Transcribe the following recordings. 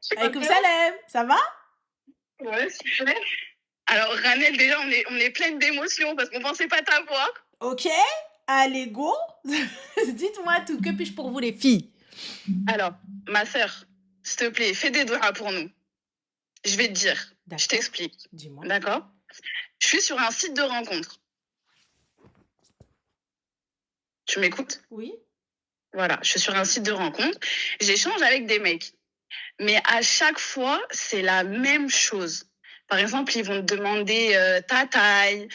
Tu vas Alaykoum bien? salam, ça va? Ouais, super. Alors, Ranel, déjà, on est pleine d'émotions parce qu'on pensait pas t'avoir. OK, allez go. Dites-moi tout, que puis-je pour vous les filles? Alors, ma sœur, s'il te plaît, fais des doigts pour nous. Je vais te dire, je D'accord, t'explique. dis-moi. D'accord? Je suis sur un site de rencontre. Tu m'écoutes? Oui? Voilà, je suis sur un site de rencontre. J'échange avec des mecs. Mais à chaque fois, c'est la même chose. Par exemple, ils vont te demander ta taille,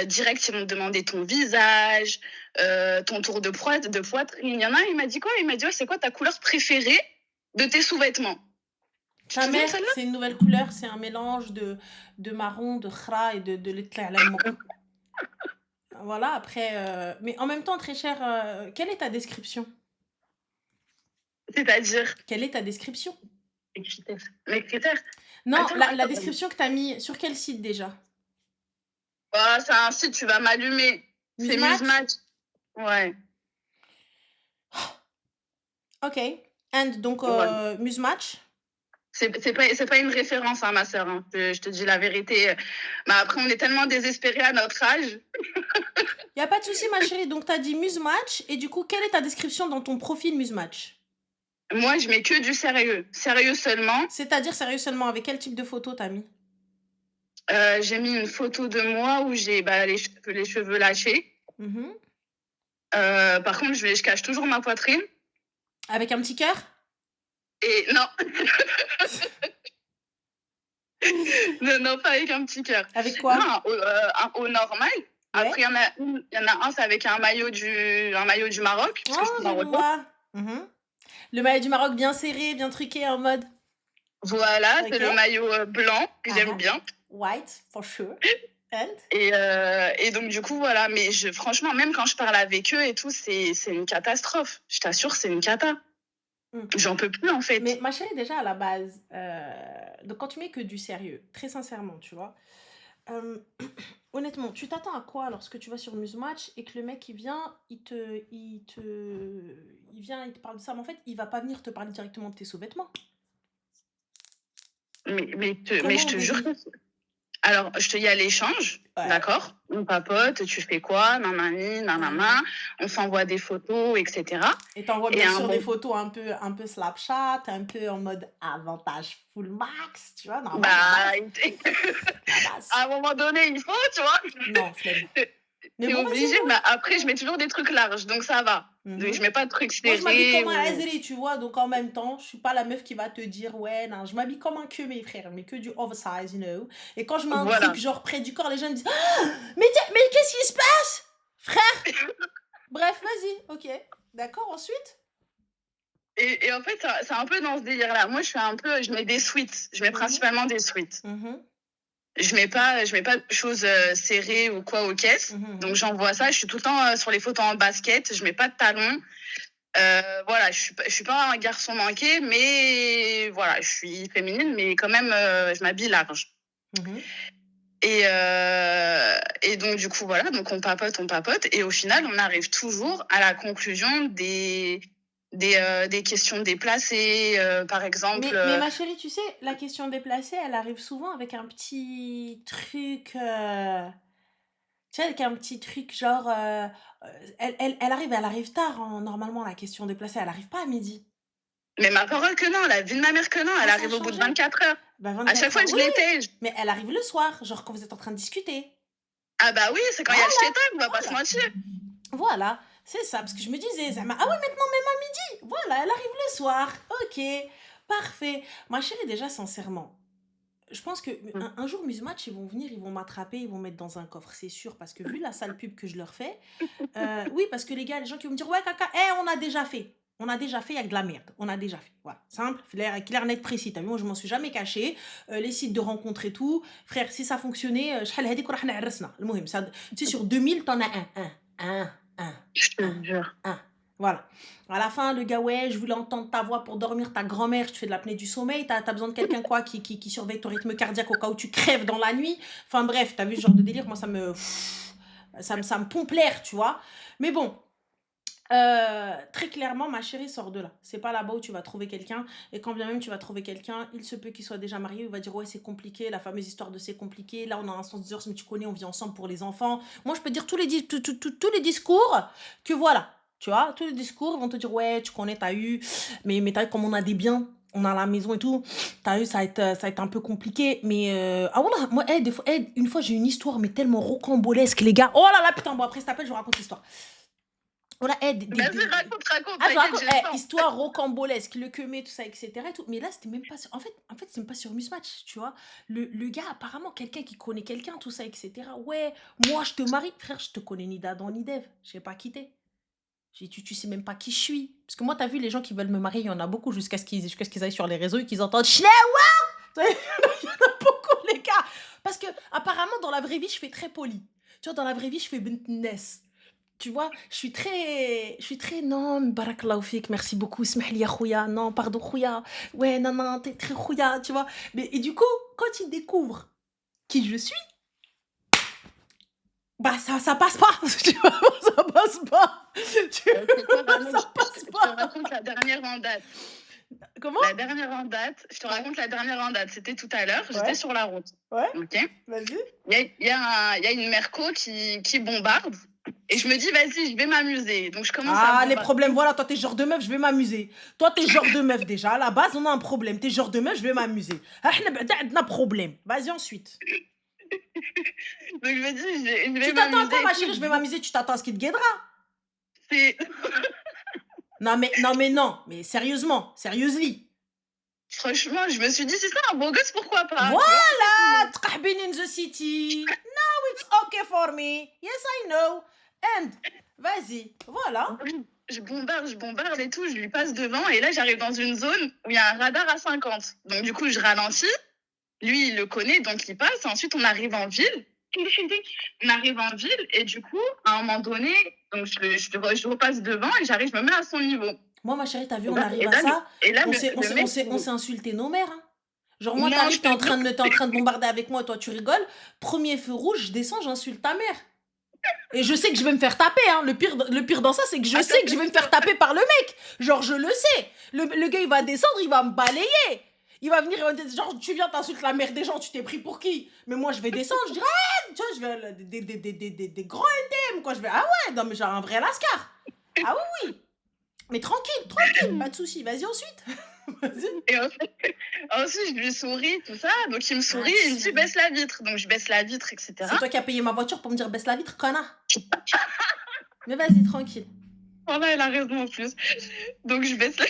direct, ils vont te demander ton visage, ton tour de poitrine. Il y en a un, il m'a dit quoi? Il m'a dit, ouais, c'est quoi ta couleur préférée de tes sous-vêtements? Tu te Ta souviens de mère, celle-là? c'est une nouvelle couleur, c'est un mélange de marron, de khra et de l'éclair à l'amok. Voilà, après, mais en même temps, très cher, quelle est ta description? C'est-à-dire Quelle est ta description? les critères. Les critères. Non, Attends, la attends. description que tu as mis sur quel site déjà? Oh, c'est un site, tu vas m'allumer. C'est Musematch? Musematch. Ouais. OK, and donc Ouais. Musematch? C'est pas une référence, hein, ma sœur. Hein. Je te dis la vérité. Mais après, on est tellement désespérés à notre âge. Y a pas de souci, ma chérie. Donc, tu as dit Musematch. Et du coup, quelle est ta description dans ton profil Musematch? Moi, je mets que du sérieux. Sérieux seulement. C'est-à-dire, sérieux seulement, avec quel type de photo t'as mis? J'ai mis une photo de moi où j'ai les cheveux lâchés. Mhm. Par contre, je cache toujours ma poitrine. Avec un petit cœur? Et non, non, non, pas avec un petit cœur. Avec Non, quoi? au normal. Ouais. Après, il y en a un, c'est avec un maillot du Maroc, parce que je Oh, suis je marocaine. vois. Mhm. Le maillot du Maroc bien serré, bien truqué en mode. Voilà, c'est OK. le maillot blanc que Ah j'aime ah. bien. White, for sure. And? Et donc, du coup, voilà. Mais franchement, même quand je parle avec eux et tout, c'est une catastrophe. Je t'assure, c'est une cata. Mm. J'en peux plus, en Mais fait. ma chérie, déjà, à la base, donc quand tu mets que du sérieux, très sincèrement, tu vois, euh, honnêtement, tu t'attends à quoi lorsque tu vas sur Musematch et que le mec il vient, il vient, il te parle de ça, mais en fait, il va pas venir te parler directement de tes sous-vêtements. Mais Comment je on te jure débute? que alors, je te dis à l'échange, Ouais. d'accord? On papote, tu fais quoi? Nanani, nanana. Mhm. On s'envoie des photos, etc. Et t'envoies Et bien à un sûr des moment, photos un peu Snapchat, un peu en mode avantage full max, tu vois, normal, la bah, base, la base. à un moment donné, il faut, tu vois. Non, flemme. Mais T'es bon, vas-y, obligé. Mais après, je mets toujours des trucs larges, donc ça va. Donc, dis-moi. je mets pas de trucs Moi, je m'habille serrés comme un ou. Azeri, tu vois, donc en même temps, je suis pas la meuf qui va te dire, ouais, non, je m'habille comme un que mes frères, mais que du oversize, you know. Et quand je mets un truc Voilà. genre près du corps, les gens me disent, ah, mais qu'est-ce qui se passe, frère? Bref, vas-y, ok. D'accord, ensuite? Et en fait, c'est un peu dans ce délire-là. Moi, je mets des sweats. Je mets Mhm, principalement des sweats. mhm, Je mets pas de choses serrées ou quoi aux caisses. mhm, Donc mhm. j'envoie ça. Je suis tout le temps sur les photos en basket. Je mets pas de talons. Voilà, je suis pas un garçon manqué, mais voilà, je suis féminine, mais quand même, je m'habille large. Mhm. Et donc du coup voilà, donc on papote, et au final on arrive toujours à la conclusion des questions déplacées, par exemple. Mais ma chérie, tu sais, la question déplacée, elle arrive souvent avec un petit truc, tu sais, avec un petit truc genre, elle arrive tard, hein, normalement, la question déplacée, elle arrive pas à midi. Mais ma parole que non, la vie de ma mère que non, elle Ah, ça a arrive au bout de changé? 24 heures. Bah, À chaque 24 fois heures, que je oui, oui, l'étais. mais elle arrive le soir, genre quand vous êtes en train de discuter. Ah bah oui, c'est quand il y a le Voilà, chétan, on va pas se voilà, mentir. voilà, c'est ça, parce que je me disais, Zama, ah ouais, maintenant même à midi, voilà, elle arrive le soir, ok, parfait. Ma chérie, déjà, sincèrement, je pense que un jour, Musematch, ils vont venir, ils vont m'attraper, ils vont mettre dans un coffre, c'est sûr, parce que vu la sale pub que je leur fais, oui, parce que les gars, les gens qui vont me dire, ouais, caca, on a déjà fait. On a déjà fait, il y a de la merde. On a déjà fait. Voilà. Simple, clair, net, précis. T'as vu, moi, je m'en suis jamais caché. Les sites de rencontres et tout. Frère, si ça fonctionnait, شحال هاديك ورحنا عرسنا. المهم, ça, tu sais, sur 2000, t'en as un, Je te un, jure. un. Voilà. À la fin, le gars, ouais, je voulais entendre ta voix pour dormir, ta grand-mère, tu fais de l'apnée du sommeil, t'as besoin de quelqu'un quoi qui surveille ton rythme cardiaque au cas où tu crèves dans la nuit. Enfin bref, t'as vu ce genre de délire, moi ça me pompe l'air, tu vois. Mais bon, Très clairement, ma chérie, sort de là. C'est pas là-bas où tu vas trouver quelqu'un. Et quand bien même tu vas trouver quelqu'un, il se peut qu'il soit déjà marié. Il va dire, ouais, c'est compliqué. La fameuse histoire de c'est compliqué. Là, on a un sens divorce, mais tu connais, on vit ensemble pour les enfants. Moi, je peux dire tous les discours que voilà. Tu vois, tous les discours vont te dire, ouais, tu connais, t'as eu. Mais t'as vu, comme on a des biens, on a la maison et tout. T'as vu, ça va être un peu compliqué. Mais, ah voilà, moi, des fois, une fois, j'ai une histoire, mais tellement rocambolesque, les gars. Oh là là, putain, bon, après, je t'appelle, je vous raconte l'histoire. Voilà, Vas-y, raconte, ah, je t'inquiète, raconte, j'ai le temps. histoire rocambolesque, le queumé, tout ça, etc. et tout. Mais là, c'était même pas en fait, c'est même pas sur Mismatch, tu vois. Le gars, apparemment, quelqu'un qui connaît quelqu'un, tout ça, etc. Ouais, moi, je te marie. Frère, je te connais ni d'Adam ni d'Ève. Je sais pas qui t'es. Tu sais même pas qui je suis. Parce que moi, t'as vu, les gens qui veulent me marier, il y en a beaucoup jusqu'à ce qu'ils aillent sur les réseaux et qu'ils entendent Schneewa. Il y en a beaucoup, les gars. Parce que, apparemment, dans la vraie vie, je fais très poli. Tu vois, dans la vraie vie, je fais bentness. Tu vois, je suis très, non, barakallahu fik, merci beaucoup, smahli ya khouya, non, pardon khouya, ouais, non, non, t'es très khouya, tu vois. Et du coup, quand ils découvrent qui je suis, bah ça passe pas, tu vois, ça passe pas, tu C'est quoi, vois, vraiment, ça passe je te pas. raconte la dernière en date. Comment? La dernière en date, je te raconte la dernière en date. C'était tout à l'heure, j'étais Ouais, sur la route. ouais, Ok. vas-y. Il y a une merco qui bombarde. Et je me dis, vas-y, je vais m'amuser. Donc je commence à Ah, les bombarder. problèmes, voilà, toi, t'es genre de meuf, je vais m'amuser. Toi, t'es genre de meuf, déjà, à la base, on a un problème. T'es genre de meuf, je vais m'amuser. Ah, on a un problème. Vas-y, ensuite. Donc je me dis, je vais Tu t'attends à m'amuser quoi, et ma tout. chérie? Je vais m'amuser, tu t'attends à ce qu'il te guidera. C'est... Non, mais, non, mais non. Mais sérieusement, seriously. Franchement, je me suis dit, c'est ça, un beau gosse, pourquoi pas, tu vois. Voilà, تقحبين in the city. Now it's okay for me. Yes, I know. And, vas-y, voilà. Je bombarde et tout, je lui passe devant. Et là, j'arrive dans une zone où il y a un radar à 50. Donc du coup, je ralentis. Lui, il le connaît, donc il passe. Ensuite, on arrive en ville. On arrive en ville et du coup, à un moment donné, donc je repasse devant et j'arrive, je me mets à son niveau. Moi, ma chérie, t'as vu, Et on là, arrive et à là, ça. et là On le, s'est, on le s'est, on mec, s'est, on s'est insulté nos mères, hein. Genre, moi, non, t'arrives, je te jure, t'es en train de bombarder avec moi, et toi, tu rigoles. Premier feu rouge, je descends, j'insulte ta mère. Et je sais que je vais me faire taper, hein. Le pire dans ça, c'est que je sais que je vais me faire taper par le mec. Genre, je le sais. Le gars, il va descendre, il va me balayer. Il va venir, il va me dire, genre, tu viens t'insulter la mère des gens, tu t'es pris pour qui? Mais moi, je vais descendre, je dirais, ah, tu vois, je vais, des grands NTM, quoi. Je vais, ah ouais, non, mais genre un vrai lascar. Ah oui, oui. Mais tranquille, pas de soucis. Vas-y, ensuite. Vas-y. Et ensuite, je lui souris, tout ça. Donc, il me sourit et il me dit, baisse la vitre. Donc, je baisse la vitre, etc. C'est toi qui as payé ma voiture pour me dire, baisse la vitre, connard. Mais vas-y, tranquille. Voilà, elle a raison en plus. Donc, je baisse la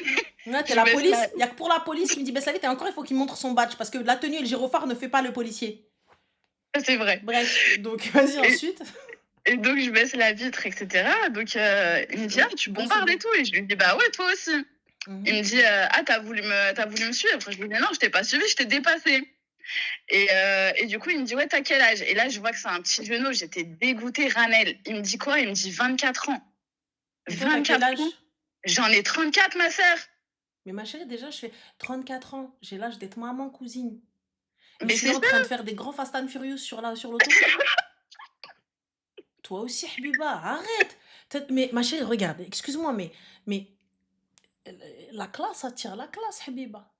Ouais, t'es je la baisse police. la- Il y a que pour la police qui me dit baisse la vitre. Et encore, il faut qu'il montre son badge. Parce que la tenue et le gyrophare ne fait pas le policier. C'est vrai. Bref, donc vas-y, Et- ensuite. Et donc, je baisse la vitre, etc. Donc, il me dit, ah, tu Bon, bombardes c'est et tout. Et je lui dis, bah ouais, toi aussi. Mhm. Il me dit, ah, t'as voulu me suivre. Je lui dis, non, je t'ai pas suivi, je t'ai dépassé. Et du coup, il me dit, ouais, t'as quel âge? Et là, je vois que c'est un petit genou. J'étais dégoûtée, Ranel. Il me dit quoi? Il me dit 24 ans. Et toi, t'as quel 24 âge? ans? J'en ai 34, ma sœur. Mais ma chérie, déjà, je fais 34 ans. J'ai l'âge d'être maman, cousine. Et Mais je suis c'est là en ça. train de faire des grands Fast and Furious sur l'autoroute. Toi aussi, Habiba, arrête. Mais ma chérie, regarde, excuse-moi, mais la classe attire la classe, Habiba.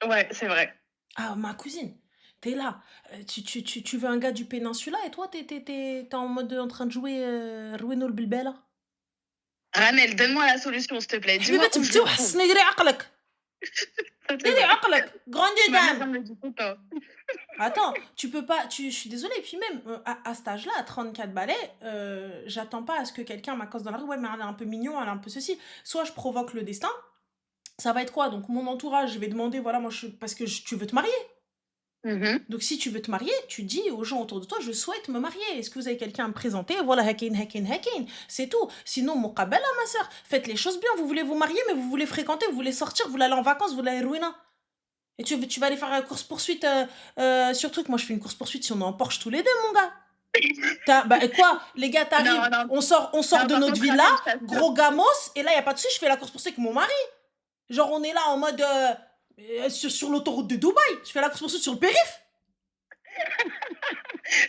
Ouais, c'est vrai. Ah, ma cousine, t'es là. Tu veux un gars du Péninsula et toi, t'es en mode en train de jouer Rueno le Bilbella. Ranel, donne-moi la solution, s'il te plaît. Dis-moi حبيبتي où je le trouve. بتوحسني ديري عقلك Ça, c'est ديري vrai. عقلك grandie Ma mère, dame. elle me le dit tout le temps. Attends, tu peux pas, je suis désolée, et puis même à cet âge-là, à 34 balais, j'attends pas à ce que quelqu'un m'accoste dans la rue, ouais, mais elle est un peu mignon, elle est un peu ceci. Soit je provoque le destin, ça va être quoi? Donc mon entourage, je vais demander, voilà, moi, parce que tu veux te marier. Mhm. Donc si tu veux te marier, tu dis aux gens autour de toi, je souhaite me marier. Est-ce que vous avez quelqu'un à me présenter? Voilà, hakin, hakin, hakin. C'est tout. Sinon, muqabala, ma soeur, faites les choses bien. Vous voulez vous marier, mais vous voulez fréquenter, vous voulez sortir, vous voulez aller en vacances, vous voulez aller ruiner. Et tu vas aller faire une course-poursuite sur truc. Moi, je fais une course-poursuite si on est en Porsche tous les deux, mon gars. Bah, et quoi? Les gars, t'arrives, Non, non. on sort Non, de par notre contre, villa, Ranel, je t'assure. gros gamos, et là, y a pas de souci, je fais la course-poursuite avec mon mari. Genre, on est là en mode sur l'autoroute de Dubaï. Je fais la course-poursuite sur le périph'.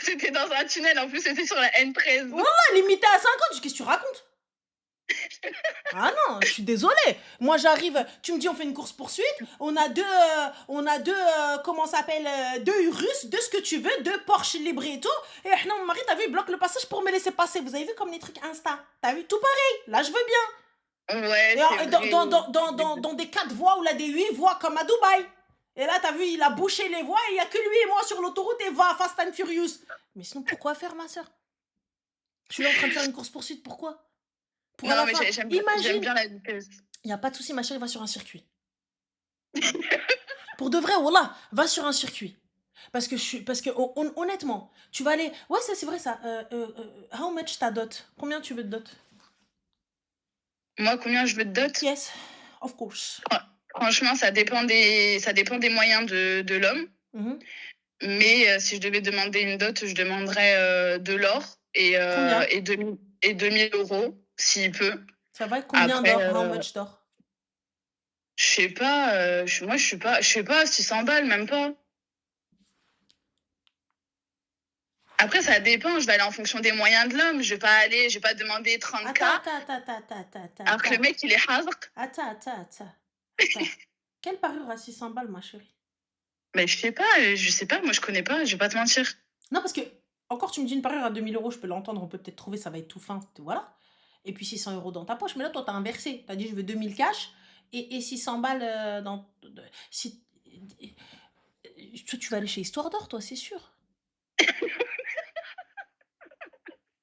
C'était dans un tunnel, en plus, c'était sur la N13. Wallah, limité à 50, qu'est-ce que tu racontes? Ah non, je suis désolée. Moi, j'arrive, tu me dis, on fait une course-poursuite, comment ça s'appelle, deux Urus, deux ce que tu veux, deux Porsche libres et tout. Et non, mon mari, t'as vu, il bloque le passage pour me laisser passer. Vous avez vu comme les trucs Insta? T'as vu, tout pareil. Là, je veux bien. Ouais, Et c'est vrai. dans des 4 voies ou là des 8 voies comme à Dubaï. Et là, t'as vu, il a bouché les voies et il n'y a que lui et moi sur l'autoroute et va, Fast and Furious. Mais sinon, pourquoi faire, ma soeur? Je suis là en train de faire une course-poursuite, pourquoi? Pour à Non, la mais fin, j'aime imagine, bien la vitesse. il n'y a pas de souci, ma chérie, va sur un circuit. Pour de vrai, wallah, va sur un circuit. Parce que honnêtement, tu vas aller. Ouais, ça, c'est vrai, ça. How much ta dot? Combien tu veux de dot? Moi, combien je veux de dot? Yes, of course. Franchement, ça dépend des moyens de l'homme. Mhm. Mais si je devais demander une dot, je demanderais de l'or Combien? et 2000 euros, s'il peut. Ça va être combien Après, d'or? How much d'or? je sais pas, moi, je sais pas, 600 balles, même pas. Après, ça dépend, je vais aller en fonction des moyens de l'homme. Je vais pas demander 30K, alors que le mec, il est hazard. Attends. Quelle parure à 600 balles, ma chérie? Mais je sais pas, moi, je connais pas, je vais pas te mentir. Non, parce que, encore, tu me dis une parure à 2000 euros, je peux l'entendre, on peut peut-être trouver, ça va être tout fin, voilà. Et puis 600 euros dans ta poche. Mais là, toi, t'as inversé. T'as dit, je veux 2000 cash et 600 balles dans. Si, toi, tu vas aller chez Histoire d'Or, toi, c'est sûr.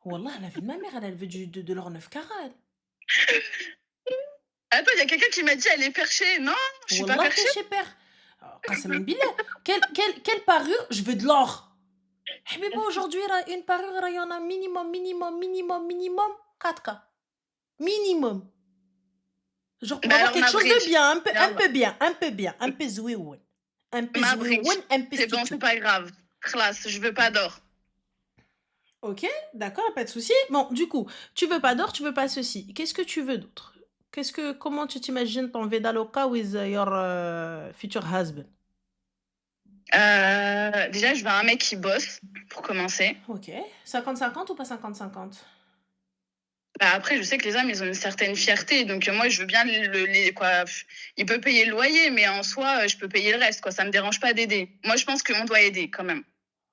Wallah, la vie de ma mère, elle veut de l'or 9 carats, elle. Attends, il y a quelqu'un qui m'a dit, elle est perchée. Non, je suis pas Wallah, perchée. t'es chez père. Qasam billah. Quelle parure? Je veux de l'or. Habiba, aujourd'hui, une parure, il y en a minimum 4K. Minimum. Genre pour Bah avoir alors, quelque ma chose de bridge. bien, un peu bien, un peu Ma bridge. un peu C'est bon, c'est pas grave. Classe, je veux pas d'or. Ok, d'accord, pas de souci. Bon, du coup, tu veux pas d'or, tu veux pas ceci. Qu'est-ce que tu veux d'autre? Comment tu t'imagines ton Vedaloka with your future husband? Déjà, je veux un mec qui bosse, pour commencer. Ok, 50-50 ou pas 50-50? Bah, après, je sais que les hommes, ils ont une certaine fierté. Donc, moi, je veux bien quoi. Il peut payer le loyer, mais en soi, je peux payer le reste, quoi. Ça me dérange pas d'aider. Moi, je pense qu'on doit aider quand même.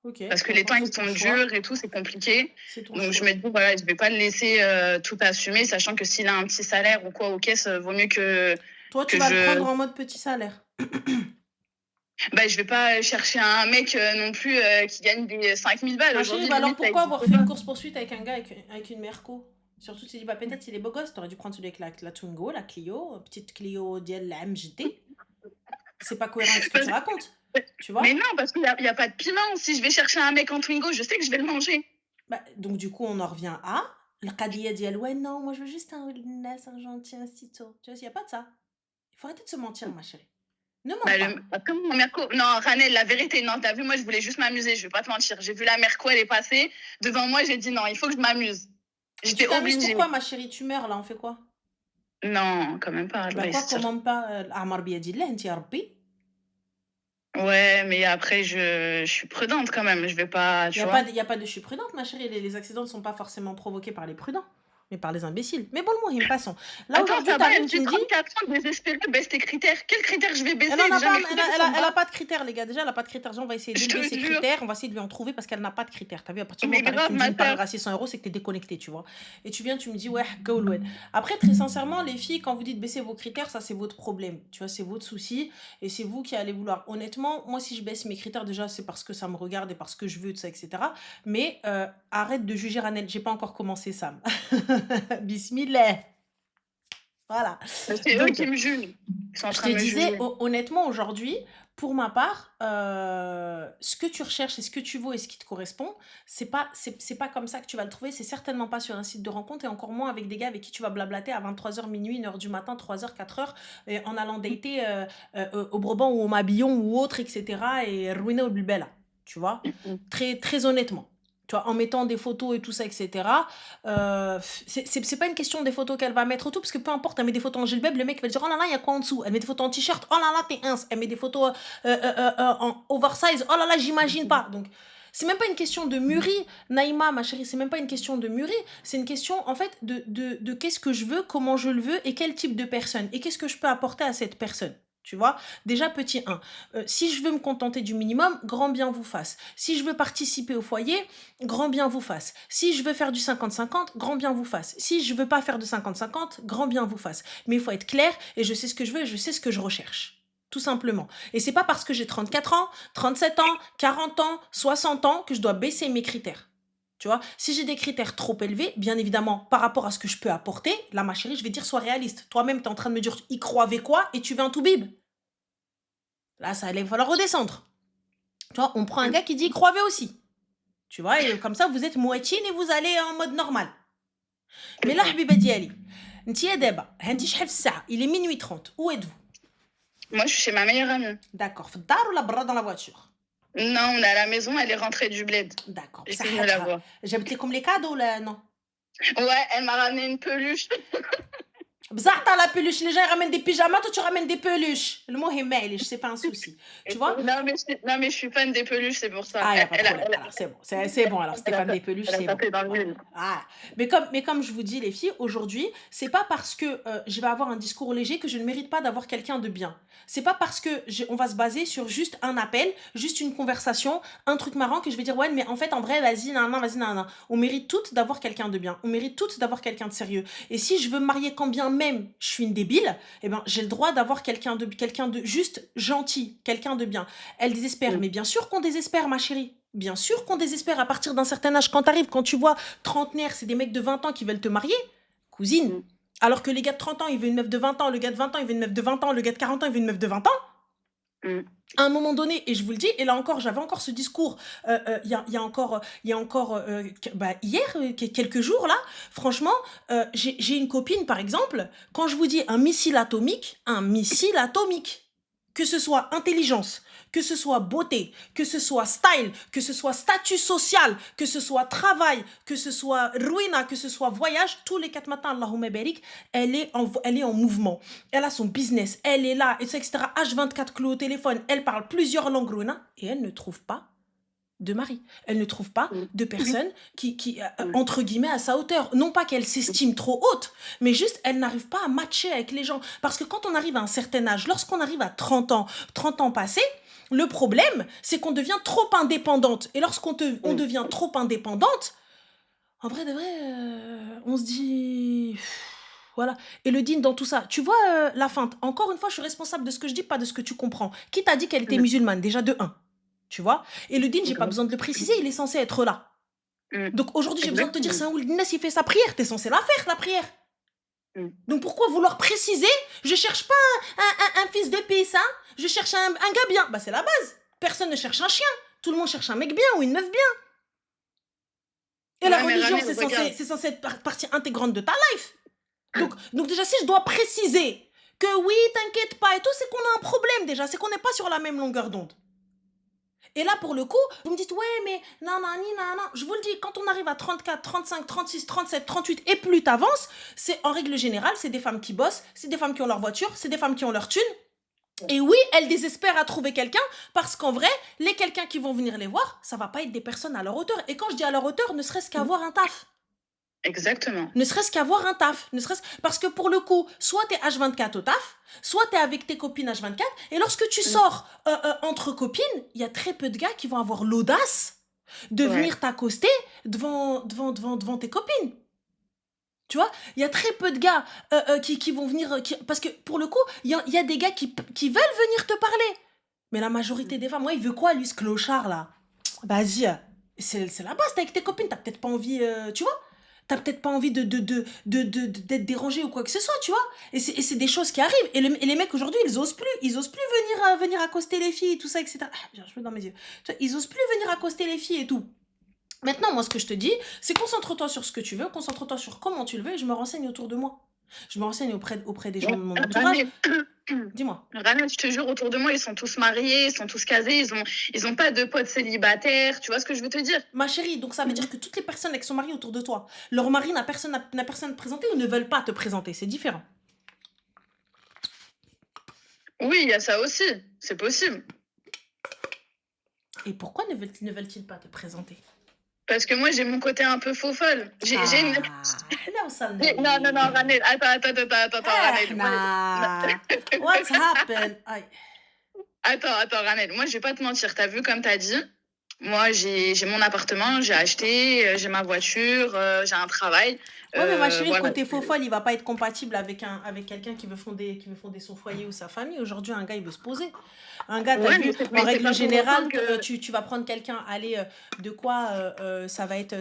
Ok, Parce que les temps, d'accord, ils c'est ton sont choix. durs et tout, c'est compliqué. C'est ton Donc, je choix. me dis, voilà, je vais pas le laisser tout assumer, sachant que s'il a un petit salaire ou quoi aux caisses, vaut mieux que Toi, tu vas le prendre en mode petit salaire. Bah, je vais pas chercher un mec non plus qui gagne des 5000 balles. Ma chérie, Aujourd'hui, bah alors limite, ça pourquoi avoir existe fait une pas. course-poursuite avec un gars avec une Merco? Surtout, tu te dis, bah peut-être il est beau gosse, t'aurais dû prendre celui avec la Twingo, la Clio, petite Clio DL, la MGT. C'est pas cohérent avec ce que tu racontes, tu Mais vois? non, parce qu'il y a pas de piment. Si je vais chercher un mec en Twingo, je sais que je vais le manger. Bah, donc du coup, on en revient à le Qadia dit, ouais, non, moi je veux juste un Nas, un gentil, un cito. Tu vois, il n'y a pas de ça. Il faut arrêter de se mentir, ma chérie. Ne mens Bah, pas. comme mon Merco. Non, Ranel, la vérité, non, t'as vu, moi, je voulais juste m'amuser. Je vais pas te mentir. J'ai vu la Merco, elle est passée. Devant moi, j'ai dit non, il faut que je m'amuse. Et tu J'étais t'amuses obligée. pourquoi, ma chérie? Tu meurs là, on fait quoi? Non, quand même pas. Bah Allah quoi, yasser. commande pas Amar Biadillah, Inti ya Rabbi? Ouais, mais après, je suis prudente quand même. Je vais pas, Il tu n'y a, vois. y a pas de je suis prudente, ma chérie. Les accidents ne sont pas forcément provoqués par les prudents, mais par les imbéciles. Mais bon, le mot, passons. Là, Attends, aujourd'hui, ça va, t'arrives, elle tu dit me dis. 34 ans, désespérée, baisse tes critères. Quels critères je vais baisser? Elle en a Déjà, pas, mes critères sont elle a bas. pas de critères, les gars. Déjà, elle a pas de critères. On va essayer Je te d'élever ses jure. critères. On va essayer de lui en trouver parce qu'elle n'a pas de critères. T'as vu, à partir du Mais moment où t'arrives, tu grave, me dis ma une parure sœur. à 600 euros, c'est que t'es déconnecté, tu vois. Et tu viens, tu me dis, ouais, go well. Après, très sincèrement, les filles, quand vous dites baisser vos critères, ça, c'est votre problème. Tu vois, c'est votre souci. Et c'est vous qui allez vouloir. Honnêtement, moi, si je baisse mes critères, déjà, c'est parce que ça me regarde et parce que je veux, tout ça, etc. Mais arrête de juger Ranel. J'ai pas encore commencé, Sam. Bismillah. Voilà. C'est eux Donc, qui me jugent. Ils sont en je train te de me disais, juger. honnêtement, aujourd'hui, pour ma part, ce que tu recherches et ce que tu veux et ce qui te correspond, c'est pas comme ça que tu vas le trouver. C'est certainement pas sur un site de rencontre et encore moins avec des gars avec qui tu vas blablater à 23h, minuit, 1h du matin, 3h, 4h, et en allant dater au Brabant ou au Mabillon ou autre, etc. et ruiner au Bulbella. Tu vois? Très, très honnêtement. Tu vois, en mettant des photos et tout ça, etc. C'est pas une question des photos qu'elle va mettre tout, parce que peu importe, elle met des photos en gilbeb, le mec va dire oh là là, il y a quoi en dessous? Elle met des photos en t-shirt, oh là là, t'es ins. Elle met des photos en oversize, oh là là, j'imagine pas. Donc, C'est même pas une question de mûrir, Naïma, ma chérie, c'est même pas une question de mûrir, c'est une question en fait de qu'est-ce que je veux, comment je le veux et quel type de personne et qu'est-ce que je peux apporter à cette personne. Tu vois, déjà petit 1, si je veux me contenter du minimum, grand bien vous fasse. Si je veux participer au foyer, grand bien vous fasse. Si je veux faire du 50-50, grand bien vous fasse. Si je veux pas faire de 50-50, grand bien vous fasse. Mais il faut être clair et je sais ce que je veux et je sais ce que je recherche. Tout simplement. Et c'est pas parce que j'ai 34 ans, 37 ans, 40 ans, 60 ans que je dois baisser mes critères. Tu vois, si j'ai des critères trop élevés, bien évidemment, par rapport à ce que je peux apporter, là, ma chérie, je vais dire, sois réaliste. Toi-même, tu es en train de me dire, y crois avec quoi et tu veux un tout-bib. Là, ça allait falloir redescendre. Tu vois, on prend un gars qui dit, y crois aussi. Tu vois, et comme ça, vous êtes moitié et vous allez en mode normal. Mais là, Habiba Diali, il est minuit 30. Où êtes-vous? Moi, je suis chez ma meilleure amie. D'accord. Dans ou la bras dans la voiture? Non, on est à la maison, elle est rentrée du bled. D'accord. Et c'est venue la voir. J'habite comme les cadeaux là, non? Ouais, elle m'a ramené une peluche. Bizarre, t'as la peluche. Les gens ils ramènent des pyjamas, toi tu ramènes des peluches. Le mot est mail, c'est pas un souci. Tu vois? Non, mais je suis fan des peluches, c'est pour ça. Ah, y a pas de problème. Alors, c'est bon. C'est bon. Alors, Stéphane des peluches, c'est bon. Dans le mille. Ah. Mais comme je vous dis, les filles, aujourd'hui, c'est pas parce que je vais avoir un discours léger que je ne mérite pas d'avoir quelqu'un de bien. C'est pas parce que on va se baser sur juste un appel, juste une conversation, un truc marrant que je vais dire, ouais, mais en fait, en vrai, vas-y, nan, vas-y, nan. On mérite toutes d'avoir quelqu'un de bien. On mérite toutes d'avoir quelqu'un de sérieux. Et si je veux me marier quand bien même je suis une débile, eh ben, j'ai le droit d'avoir quelqu'un de juste gentil, quelqu'un de bien. Elle désespère, mais bien sûr qu'on désespère, ma chérie. Bien sûr qu'on désespère à partir d'un certain âge. Quand t'arrives, quand tu vois trentenaire, c'est des mecs de 20 ans qui veulent te marier, cousine. Alors que les gars de 30 ans, ils veulent une meuf de 20 ans, le gars de 20 ans, il veut une meuf de 20 ans, le gars de 40 ans, il veut une meuf de 20 ans. À un moment donné, et je vous le dis, et là encore, j'avais encore ce discours il y a encore hier, quelques jours là, franchement, j'ai une copine par exemple, quand je vous dis un missile atomique, que ce soit intelligence, que ce soit beauté, que ce soit style, que ce soit statut social, que ce soit travail, que ce soit ruina, que ce soit voyage, tous les 4 matins, Allahumma barik, elle est en mouvement. Elle a son business, elle est là, etc. H24 clou au téléphone, elle parle plusieurs langues ruina et elle ne trouve pas de mari. Elle ne trouve pas de personne qui entre guillemets, à sa hauteur. Non pas qu'elle s'estime trop haute, mais juste, elle n'arrive pas à matcher avec les gens. Parce que quand on arrive à un certain âge, lorsqu'on arrive à 30 ans passés, le problème, c'est qu'on devient trop indépendante. Et lorsqu'on devient trop indépendante, en vrai de vrai, on se dit... Voilà. Et le dîne dans tout ça. Tu vois la feinte. Encore une fois, je suis responsable de ce que je dis, pas de ce que tu comprends. Qui t'a dit qu'elle était musulmane? Déjà de 1. Tu vois? Et le dîne, j'ai pas besoin de le préciser, il est censé être là. Donc aujourd'hui, j'ai besoin de te dire, c'est un Ouldinas, il fait sa prière. T'es censé la faire, la prière. Donc pourquoi vouloir préciser? Je cherche pas un fils de paysan, je cherche un gars bien. Bah c'est la base. Personne ne cherche un chien. Tout le monde cherche un mec bien ou une meuf bien. Et la religion, c'est censé être partie intégrante de ta life. Donc déjà, si je dois préciser que oui, t'inquiète pas et tout, c'est qu'on a un problème déjà. C'est qu'on n'est pas sur la même longueur d'onde. Et là, pour le coup, vous me dites, ouais, mais non. Je vous le dis, quand on arrive à 34, 35, 36, 37, 38 et plus t'avances, c'est en règle générale, c'est des femmes qui bossent, c'est des femmes qui ont leur voiture, c'est des femmes qui ont leur thune. Et oui, elles désespèrent à trouver quelqu'un parce qu'en vrai, les quelqu'un qui vont venir les voir, ça va pas être des personnes à leur hauteur. Et quand je dis à leur hauteur, ne serait-ce qu'avoir un taf. Exactement. Ne serait-ce qu'avoir un taf. Parce que pour le coup, soit t'es H24 au taf, soit t'es avec tes copines H24, et lorsque tu sors entre copines, il y a très peu de gars qui vont avoir l'audace de venir t'accoster devant tes copines. Tu vois, il y a très peu de gars qui vont venir... parce que pour le coup, il y a des gars qui veulent venir te parler. Mais la majorité des femmes, il veut quoi, lui, ce clochard, là? Vas-y, c'est la base, t'es avec tes copines, t'as peut-être pas envie... tu vois, t'as peut-être pas envie d'être dérangé ou quoi que ce soit, tu vois. Et c'est des choses qui arrivent. Et les mecs, aujourd'hui, ils osent plus venir accoster les filles, tout ça, etc. J'ai un cheveu dans mes yeux. Tu vois, ils osent plus venir accoster les filles et tout. Maintenant, moi, ce que je te dis, c'est concentre-toi sur ce que tu veux, concentre-toi sur comment tu le veux et je me renseigne autour de moi. Je me renseigne auprès des gens de mon entourage. Dis-moi. Rana, je te jure, autour de moi, ils sont tous mariés, ils sont tous casés, ils ont pas de potes célibataires, tu vois ce que je veux te dire? Ma chérie, donc ça veut dire que toutes les personnes avec son mari autour de toi, leur mari n'a personne à présenter ou ne veulent pas te présenter, c'est différent. Oui, il y a ça aussi, c'est possible. Et pourquoi ne veulent-ils pas te présenter? Parce que moi, j'ai mon côté un peu faux folle. J'ai une... احنا وصلنا Non, non, non, ليه؟ Ranel, attends, Ranel. احنا what's happened؟ Aïe. Attends, Ranel. Moi, je vais pas te mentir. T'as vu, comme t'as dit, moi, j'ai mon appartement, j'ai acheté, j'ai ma voiture, j'ai un travail. Ouais, mais ma chérie, le Voilà. côté faux folle, il va pas être compatible avec quelqu'un qui veut fonder son foyer ou sa famille. Aujourd'hui, un gars, il veut se poser. Un gars, t'as Ouais, vu, mais en c'est règle pas pour autant générale, que... tu vas prendre quelqu'un, allez, de quoi ça va être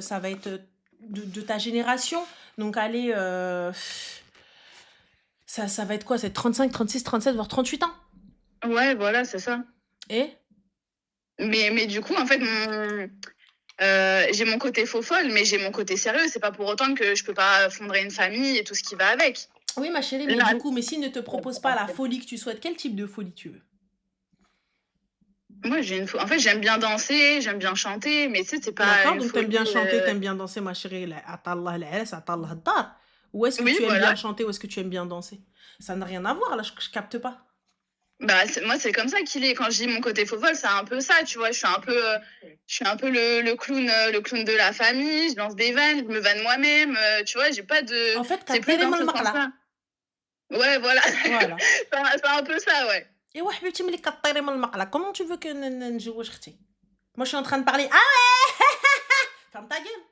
de ta génération. Donc, allez, ça va être quoi? C'est 35, 36, 37, voire 38 ans. Ouais, voilà, c'est ça. Et Mais du coup, en fait, j'ai mon côté faux folle, mais j'ai mon côté sérieux. C'est pas pour autant que je peux pas fondre une famille et tout ce qui va avec. oui, ma chérie, mais Là, du coup, mais s'il ne te propose pas la folie que tu souhaites, quel type de folie tu veux? moi, en fait, j'aime bien danser, j'aime bien chanter, mais tu sais, c'est pas D'accord, une donc t'aimes folie. bien chanter, t'aimes bien danser, ma chérie. Atallah al-alas, atallah ad-dar. Où est-ce que Oui, tu aimes voilà. bien chanter, où est-ce que tu aimes bien danser? Ça n'a rien à voir, là, je capte pas. Bah, moi, c'est comme ça qu'il est. Quand je dis mon côté faux folle, c'est un peu ça, tu vois. Je suis un peu le clown de la famille. Je lance des vannes, je me vanne moi-même. Tu vois, j'ai pas de. En fait, C'est plus dans ce maqla. sens-là. Ouais, voilà. Voilà. C'est un peu ça, ouais. Et ouais, حبيبتي ملي كطيري من المقله, comment tu veux que نجوج اختي? Moi, je suis en train de parler. Ah ouais! Ferme ta gueule.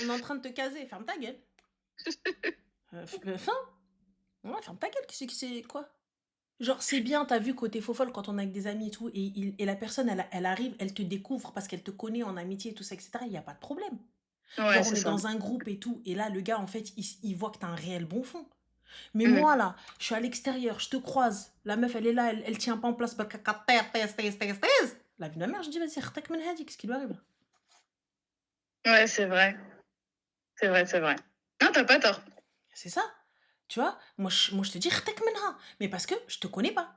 On est en train de te caser. Ferme ta gueule. Fin. Ouais, ferme ta gueule. Qu'est-ce que c'est quoi? Genre, c'est bien, t'as vu, côté faux folle, quand on est avec des amis et tout, et la personne, elle arrive, elle te découvre parce qu'elle te connaît en amitié et tout ça, etc. Il n'y a pas de problème. Ouais, Genre, on c'est est ça. dans un groupe et tout, et là, le gars, en fait, il voit que t'as un réel bon fond. Mais Mm. moi, là, je suis à l'extérieur, je te croise, la meuf, elle est là, elle tient pas en place, la vie de ma mère, je dis, vas-y, khtak min hadi, qu'est-ce qui lui arrive là? Ouais, c'est vrai. C'est vrai, c'est vrai. Non, t'as pas tort. C'est ça, tu vois? Moi, je te dis, khtak minha, mais parce que je te connais pas.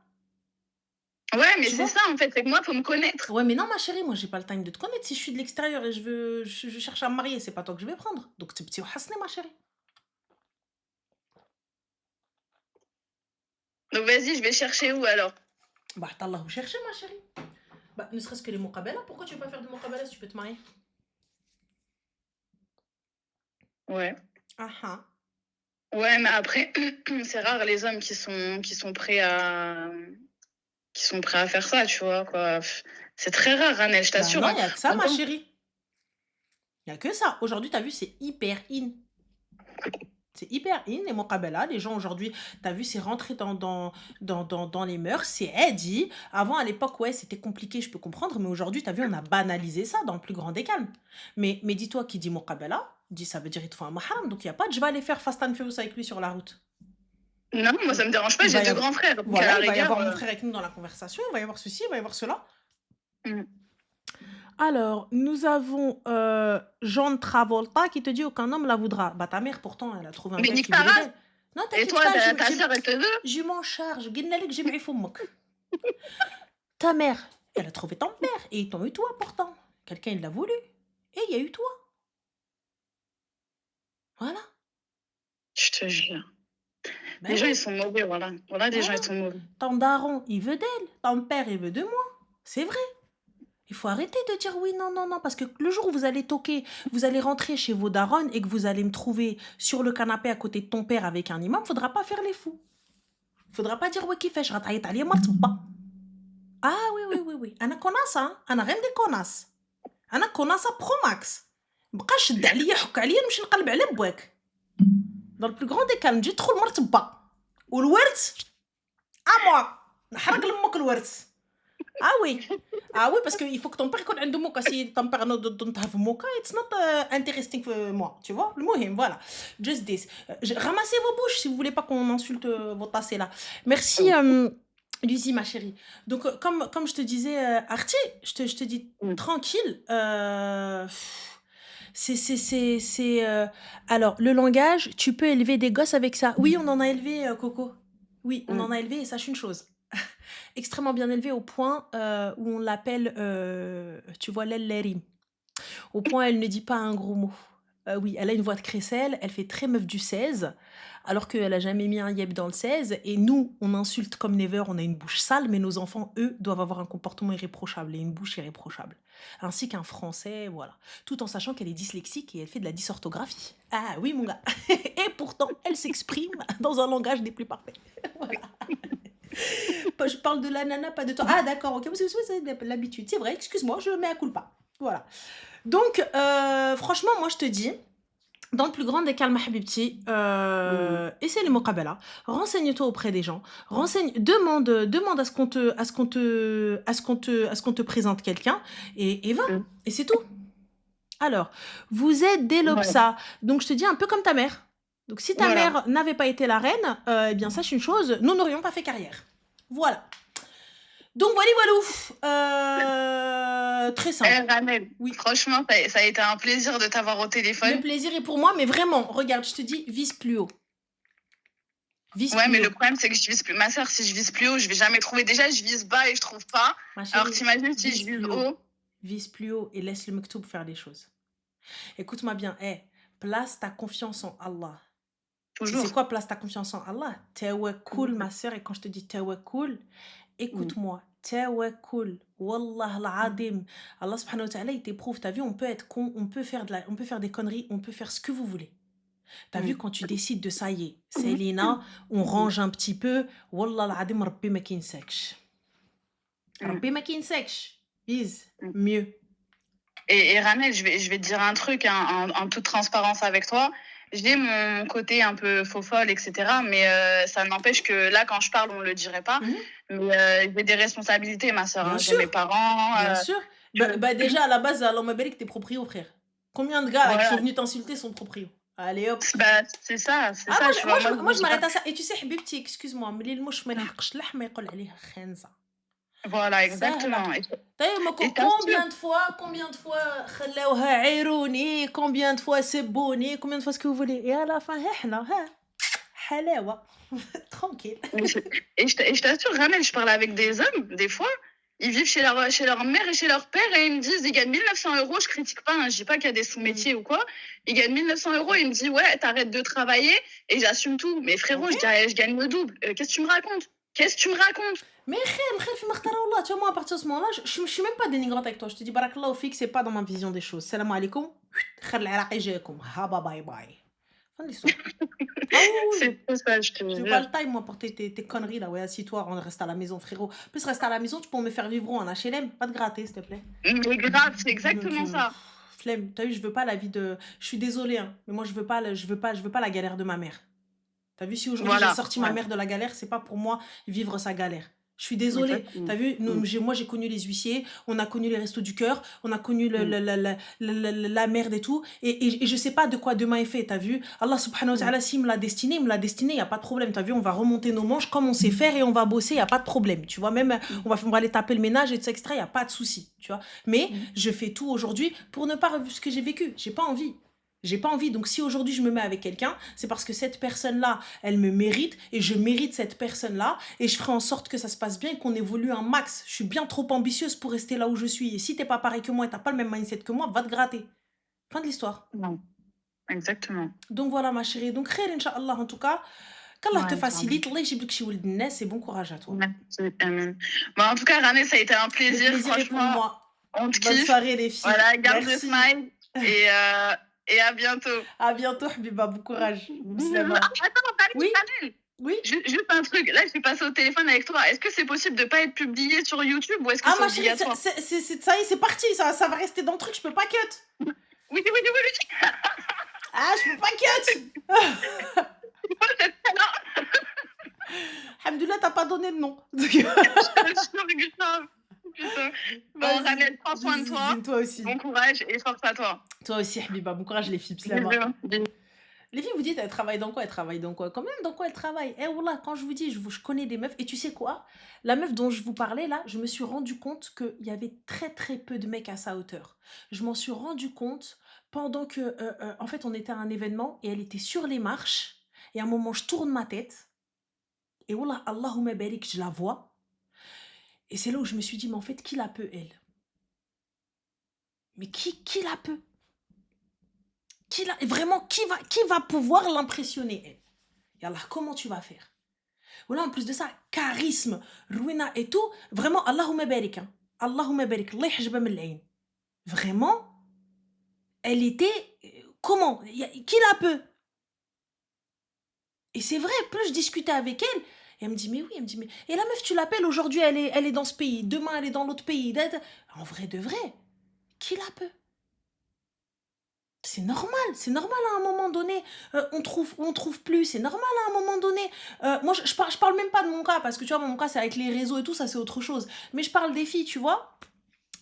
Ouais, mais Tu c'est vois? ça, en fait. C'est que moi, faut me connaître. Ouais, mais non, ma chérie, moi, j'ai pas le time de te connaître. Si je suis de l'extérieur et je cherche à me marier, c'est pas toi que je vais prendre. Donc, c'est petit hasne, ma chérie. Donc, vas-y, je vais chercher où alors? Bah, t'Allah, vous cherchez, ma chérie. Bah, ne serait-ce que les muqabala. Pourquoi tu veux pas faire de muqabala si tu peux te marier? Ouais. Ah ah. Ouais, mais après, c'est rare les hommes qui sont prêts à faire ça, tu vois, quoi. C'est très rare, Ranel, je Bah t'assure. non, Hein. il y a que ça, On ma tombe- chérie. Il y a que ça. Aujourd'hui, t'as vu, c'est hyper in. C'est hyper in, les muqabala. Les gens aujourd'hui, t'as vu, c'est rentré dans les mœurs. C'est dit. Avant, à l'époque, ouais, c'était compliqué, je peux comprendre. Mais aujourd'hui, t'as vu, on a banalisé ça dans le plus grand des calmes. Mais dis-toi, qui dit muqabala, dit ça veut dire il te faut un mahram. Donc, il n'y a pas de je vais aller faire Fast and Furious avec lui sur la route. Non, moi, ça me dérange pas, Il j'ai va y deux avoir, grands frères. Donc, voilà, à la il va y rigueur. avoir mon frère avec nous dans la conversation. Il va y avoir ceci, il va y avoir cela. Mm. Alors, nous avons John Travolta qui te dit aucun homme la voudra. Bah, ta mère, pourtant, elle a trouvé un Mais gars nique qui ta voulait race. d'elle. Non, Et t'inquiète toi, pas, ta sœur, elle te veut? je m'en charge. قلنا لك جمعي فمك. Ta mère, elle a trouvé ton père et ils t'ont eu toi pourtant. Quelqu'un, il l'a voulu. Et il y a eu toi. Voilà. Je te jure. Ben Les gens, oui, ils sont mauvais, voilà. Voilà, les gens, voilà. ils sont mauvais. Ton daron, il veut d'elle. Ton père, il veut de moi. C'est vrai. Il faut arrêter de dire oui, non, non, non, parce que le jour où vous allez toquer, vous allez rentrer chez vos darons et que vous allez me trouver sur le canapé à côté de ton père avec un imam, faudra pas faire les fous. Faudra pas dire ouais, qui fait, je rataille ta martba. Ah oui, oui, oui, oui. Ana connasse, hein. Ana rien de connasse. Ana connasse pro max. بقاش شد عليا حك عليا نمشي نقلب على بواك. Dans le plus grand des calmes, جي تدخل مرتبة. والورث à moi. نحرق لامك الورث. Ah oui. Ah oui, parce qu'il faut que ton père يكون عنده موكا. Si ton père don't have موكا, it's not interesting for moi. Tu vois? Le مهم, voilà. Just this. Ramassez vos bouches si vous voulez pas qu'on insulte vos tassés là. Merci, Lucie, ma chérie. Donc, comme je te disais, Archie, je te dis tranquille. Alors, le langage, tu peux élever des gosses avec ça. Oui, on en a élevé, Coco. Oui, on en a élevé et sache une chose. Extrêmement bien élevé au point où on l'appelle, tu vois, l'ellerim. Au point, elle ne dit pas un gros mot. Oui, elle a une voix de crécelle, elle fait très meuf du 16. alors qu'elle a jamais mis un yep dans le 16. Et nous, on insulte comme never, on a une bouche sale, mais nos enfants, eux, doivent avoir un comportement irréprochable et une bouche irréprochable. Ainsi qu'un français, voilà. Tout en sachant qu'elle est dyslexique et elle fait de la dysorthographie. Ah oui, mon gars. Et pourtant, elle s'exprime dans un langage des plus parfaits. Voilà. Je parle de la nana, pas de toi. Ah d'accord, ok, c'est l'habitude. C'est vrai, excuse-moi, je mets à culpa. Voilà. Donc, franchement, moi, je te dis, dans le plus grand des calmes, Habibti, essaie les muqabala, renseigne-toi auprès des gens, demande à ce qu'on te présente quelqu'un et va, et c'est tout. Alors, vous êtes des Ouais. Lopsa, donc je te dis un peu comme ta mère. Donc si ta Voilà. mère n'avait pas été la reine, eh bien sache une chose, nous n'aurions pas fait carrière. Voilà. Donc voilà, très simple. Ramel, Oui. franchement, ça a été un plaisir de t'avoir au Le téléphone. plaisir est pour moi, mais vraiment, regarde, je te dis, vise plus haut. Vise Ouais, plus mais haut. le problème, c'est que je vise plus. Ma soeur, si je vise plus haut, je vais jamais trouver. Déjà, je vise bas et je trouve pas. Ma Alors, chérie, t'imagines si je vise vise plus haut. haut. Vise plus haut et laisse le mektoub faire les choses. Écoute-moi bien, place ta confiance en Allah. Tu Toujours. sais quoi, place ta confiance en Allah? Tawakkul, ma soeur, et quand je te dis tawakkul, écoute-moi, tawakkul, wallah al-adim. Allah subhanahu wa ta'ala, il t'éprouve. T'as vu, on peut être con, on peut faire des conneries, on peut faire ce que vous voulez. T'as vu, quand tu décides de ça y est, Célina, on range un petit peu, wallah al-adim, rabbi ma kinsaksh. Rabbi ma kinsaksh. Vise, mieux. Et Ramel, je vais te dire un truc, hein, en toute transparence avec toi. J'ai mon côté un peu faux folle, etc. Mais ça n'empêche que là, quand je parle, on ne le dirait pas. Mais j'ai des responsabilités, ma soeur. Bien Hein. sûr. J'ai mes parents. Bien sûr. Bah, déjà, à la base, Allah m'abérik, t'es proprio, frère. Combien de gars là, qui sont venus t'insulter sont proprio? Allez hop. Bah, c'est ça. Ah, ça, tu vois, moi, je m'arrête à ça. Et tu sais, Habibti, excuse-moi, mais le mouche, mais ما يقول عليها خنزة. Voilà, exactement. Combien de fois خلاوها عيروني, combien de fois سبوني, combien de fois ce que vous voulez. Et à la fin, احنا حلاوة. Tranquille. Et je t'assure, Ramel, je parle avec des hommes, des fois, ils vivent chez leur mère et chez leur père et ils me disent, ils gagnent 1900 €, je critique pas, hein, je dis pas qu'il y a des sous-métiers ou quoi, ils gagnent 1900 €, ils me disent, ouais, t'arrêtes de travailler et j'assume tout. Mais frérot, je gagne le double. Qu'est-ce que tu me racontes? Mais tu vois, moi, à partir de ce moment-là, je suis même pas dénigrante avec toi. Je te dis, barakallahu fik, c'est pas dans ma vision des choses. Salam alaikum. Bye bye. Fin de l'histoire. Ah oui. C'est ça, je te jure. J'ai pas le time, moi, pour tes conneries, là. Ouais, assis-toi, on reste à la maison, frérot. Plus rester à la maison, tu peux me faire vivre en HLM. Pas de gratter, s'il te plaît. Mais grave, c'est exactement ça. Flemme. T'as vu, je veux pas la vie de... Je suis désolée, hein, mais moi, je veux pas la galère de ma mère. T'as vu, si aujourd'hui j'ai sorti ma mère de la galère, c'est pas pour moi vivre sa galère. Je suis désolée. T'as vu, moi j'ai connu les huissiers, on a connu les restos du cœur, on a connu la merde et tout. Et je sais pas de quoi demain est fait. T'as vu, Allah subhanahu wa ta'ala, s'il me l'a destiné, il y a pas de problème. T'as vu, on va remonter nos manches comme on sait faire et on va bosser, il y a pas de problème. Tu vois, même on va aller taper le ménage et tout ça, etc. Il y a pas de souci. Tu vois. Mais je fais tout aujourd'hui pour ne pas revivre ce que j'ai vécu. J'ai pas envie. J'ai pas envie. Donc si aujourd'hui je me mets avec quelqu'un, c'est parce que cette personne-là, elle me mérite et je mérite cette personne-là et je ferai en sorte que ça se passe bien et qu'on évolue un max. Je suis bien trop ambitieuse pour rester là où je suis. Et si t'es pas pareil que moi et t'as pas le même mindset que moi, va te gratter. Fin de l'histoire. Non. Exactement. Donc voilà ma chérie. Donc khair Inch'Allah en tout cas. Qu'Allah te facilite. Allah yjib lek shioul d'nes et bon courage à toi. Merci. Amen. Bon, en tout cas, Rané, ça a été un plaisir. Le plaisir est pour moi. On te Bonne kiffe. soirée les filles. Voilà, garde merci. le smile. Et à bientôt. À bientôt, Habiba. Bon courage. Attends, oui. Daniel. Oui. Juste un truc. Là, je suis passée au téléphone avec toi. Est-ce que c'est possible de ne pas être publié sur YouTube ou est-ce que c'est obligatoire? Ça y est, c'est parti. Ça va rester dans le truc. Je peux pas cut. Oui. Ah, je peux pas cut. Alhamdoulilah, t'as pas donné de nom. Bon, Ramel, prends soin de toi. Toi aussi. Bon courage et force à toi. Toi aussi, Habiba. Bon courage, les filles. Les filles, vous dites, elles travaillent dans quoi? Quand même, dans quoi elles travaillent? Wallah, quand je vous dis, je connais des meufs. Et tu sais quoi? La meuf dont je vous parlais, là, je me suis rendu compte qu'il y avait très, très peu de mecs à sa hauteur. Je m'en suis rendu compte pendant que, en fait, on était à un événement et elle était sur les marches. Et à un moment, je tourne ma tête. Et wallah, Allahumma barik, je la vois. Et c'est là où je me suis dit, mais en fait, qui la peut, elle? Mais qui la peut? Vraiment, qui va pouvoir l'impressionner, elle? Yallah, comment tu vas faire? Voilà, en plus de ça, charisme, ruina et tout. Vraiment, Allahumma barik. Hein. Allahumma barik. Allah yahjba min al-ayn. Vraiment, elle était... Comment? Qui la peut? Et c'est vrai, plus je discutais avec elle, et elle me dit, mais oui, elle me dit, mais... Et la meuf, tu l'appelles, aujourd'hui, elle est dans ce pays, demain, elle est dans l'autre pays. En vrai de vrai, qui la peut? C'est normal à un moment donné, on trouve plus, c'est normal à un moment donné. Moi, je parle même pas de mon cas, parce que tu vois, mon cas, c'est avec les réseaux et tout, ça, c'est autre chose. Mais je parle des filles, tu vois.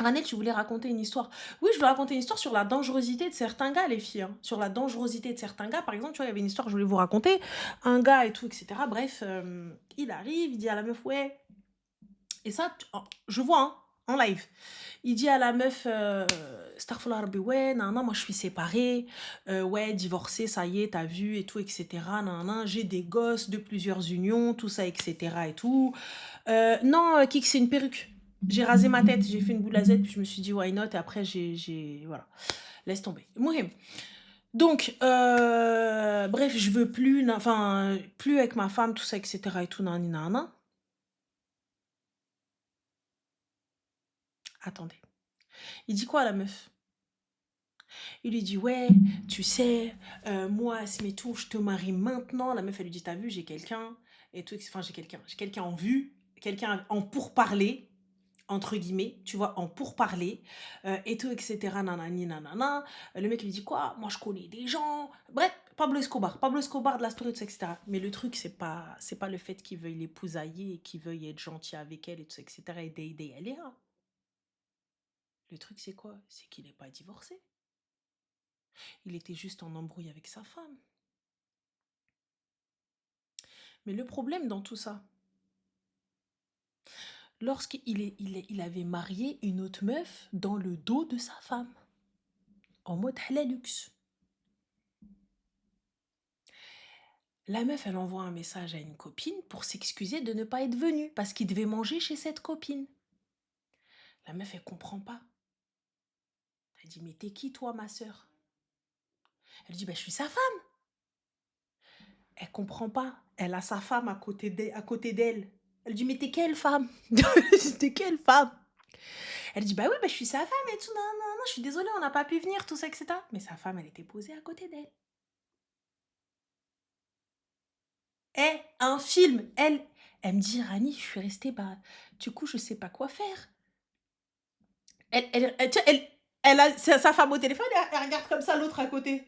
Ranel, tu voulais raconter une histoire. Oui, je voulais raconter une histoire sur la dangerosité de certains gars, les filles. Hein. Sur la dangerosité de certains gars. Par exemple, tu vois, il y avait une histoire que je voulais vous raconter. Un gars et tout, etc. Bref, il arrive, il dit à la meuf, ouais. Et ça, je vois, hein, en live. Il dit à la meuf, Astaghfirullah Rabbi, ouais, nan, moi je suis séparée, ouais, divorcée, ça y est, t'as vu, et tout, etc. Nan, j'ai des gosses de plusieurs unions, tout ça, etc. et tout. Non, Kik, c'est une perruque. J'ai rasé ma tête, j'ai fait une boule à Z, puis je me suis dit why not, et après voilà, laisse tomber. Mohim. Donc, bref, je veux plus, enfin, plus avec ma femme, tout ça, etc. et tout, nan. Attendez. Il dit quoi à la meuf? Il lui dit, ouais, tu sais, moi, Smetou, je te marie maintenant. La meuf, elle lui dit, t'as vu, j'ai quelqu'un, et tout, enfin, j'ai quelqu'un en vue, quelqu'un en pourparler, entre guillemets, tu vois, en pourparler, et tout, etc. Nanani, nanana. Le mec lui dit, quoi? Moi, je connais des gens. Bref, Pablo Escobar de la story, tout ça, etc. Mais le truc, c'est pas le fait qu'il veuille l'épousailler et qu'il veuille être gentil avec elle, et tout ça, etc. et d'aider elle. Hein. Le truc, c'est quoi? C'est qu'il n'est pas divorcé. Il était juste en embrouille avec sa femme. Mais le problème dans tout ça, lorsqu'il avait marié une autre meuf dans le dos de sa femme, en mode halalux. La meuf, elle envoie un message à une copine pour s'excuser de ne pas être venue, parce qu'il devait manger chez cette copine. La meuf, elle comprend pas. Elle dit, mais t'es qui toi, ma sœur? Elle dit, bah, je suis sa femme. Elle comprend pas. Elle a sa femme à côté d'elle. Elle dit, mais t'es quelle femme? T'es quelle femme? Elle dit, bah oui, bah, je suis sa femme et tout. Non, je suis désolée, on n'a pas pu venir, tout ça, etc. Mais sa femme, elle était posée à côté d'elle. Un film, elle me dit, Rani, je suis restée, bah, du coup, je sais pas quoi faire. Elle a sa femme au téléphone, elle regarde comme ça l'autre à côté.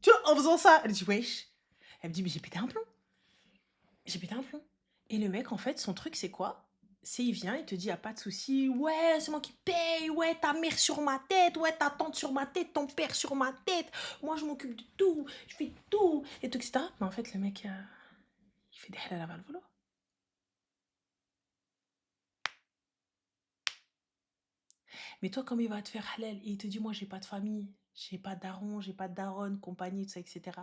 Tu vois, en faisant ça, elle dit, wesh. Elle me dit, mais j'ai pété un plomb. Et le mec, en fait, son truc, c'est quoi? C'est il vient, il te dit, y a pas de souci, ouais, c'est moi qui paye, ouais, ta mère sur ma tête, ouais, ta tante sur ma tête, ton père sur ma tête, moi je m'occupe de tout, je fais tout, et tout, etc. Mais en fait, le mec, il fait des halal avant le volo. Mais toi, comme il va te faire halal, et il te dit, moi, j'ai pas de famille, j'ai pas de daron, j'ai pas de daronne, compagnie, tout ça, etc.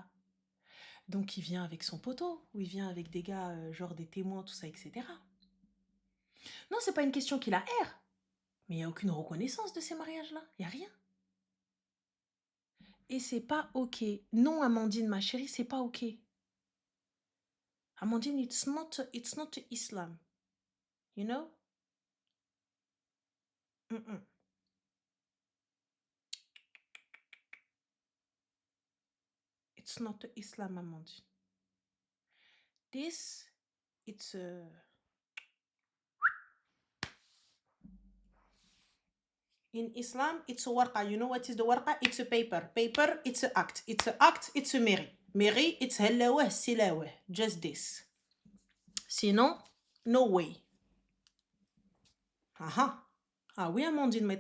Donc, il vient avec son poteau, ou il vient avec des gars, genre des témoins, tout ça, etc. Non, c'est pas une question qu'il a air. Mais il n'y a aucune reconnaissance de ces mariages-là. Il n'y a rien. Et c'est pas OK. Non, Amandine, ma chérie, c'est pas OK. Amandine, it's not Islam. You know? Mm-mm. It's not Islam, Amandine. It's in Islam, it's a warqa. You know what is the warqa? It's a paper. Paper, it's a act. It's a act, it's a mairie. Mairie, it's hellaweh, silaweh. Just this. Sinon, no way. Ah oui, Amandine, mais